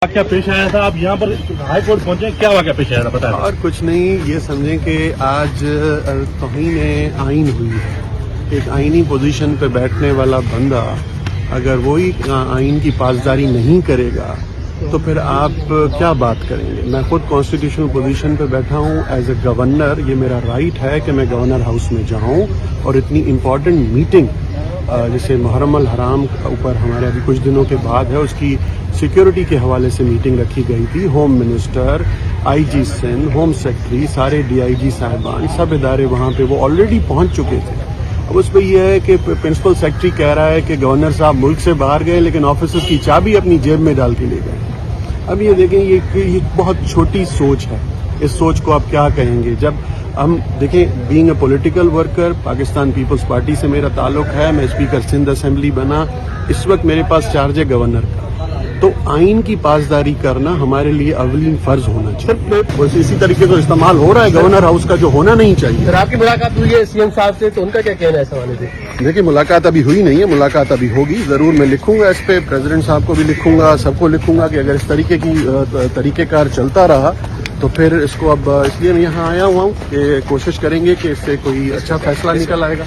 واقعہ پیش آیا تھا، آپ یہاں پر ہائی کورٹ پہنچے، کیا واقعہ پیش آیا تھا بتائیں؟ اور کچھ نہیں، یہ سمجھیں کہ آج توہین آئین ہوئی ہے۔ ایک آئینی پوزیشن پہ بیٹھنے والا بندہ اگر وہی آئین کی پاسداری نہیں کرے گا تو پھر آپ کیا بات کریں گے؟ میں خود کانسٹیٹیوشنل پوزیشن پہ بیٹھا ہوں ایز اے گورنر، یہ میرا رائٹ ہے کہ میں گورنر ہاؤس میں جاؤں اور اتنی امپورٹنٹ میٹنگ جیسے محرم الحرام اوپر ہمارے ابھی کچھ دنوں کے بعد ہے، اس کی سیکیورٹی کے حوالے سے میٹنگ رکھی گئی تھی۔ ہوم منسٹر، آئی جی سندھ، ہوم سیکرٹری، سارے ڈی آئی جی صاحبان، سب ادارے وہاں پہ وہ آلریڈی پہنچ چکے تھے۔ اب اس پہ یہ ہے کہ پرنسپل سیکرٹری کہہ رہا ہے کہ گورنر صاحب ملک سے باہر گئے لیکن آفیسر کی چابی اپنی جیب میں ڈال کے لے گئے۔ اب یہ دیکھیں، یہ بہت چھوٹی سوچ ہے، اس سوچ کو آپ کیا کہیں گے؟ جب ہم دیکھیں، being a political worker, Pakistan Peoples Party سے میرا تعلق ہے، میں اسپیکر سندھ اسمبلی بنا، اس وقت میرے پاس چارج ہے گورنر کا، تو آئین کی پاسداری کرنا ہمارے لیے اولین فرض ہونا چاہیے۔ بس اسی طریقے سے استعمال ہو رہا ہے گورنر ہاؤس کا، جو ہونا نہیں چاہیے۔ سر، آپ کی ملاقات ہوئی ہے سی ایم صاحب سے، تو ان کا کیا کہنا ہے اس حوالے سے؟ دیکھیے، ملاقات ابھی ہوئی نہیں ہے، ملاقات ابھی ہوگی، ضرور میں لکھوں گا اس پہ، پریزیڈنٹ صاحب کو بھی لکھوں گا، سب کو لکھوں گا کہ اگر اس طریقے کی طریقہ کار چلتا رہا تو پھر اس کو اب اس لیے میں یہاں آیا ہوا ہوں کہ کوشش کریں گے کہ اس سے کوئی اچھا فیصلہ نکل آئے گا۔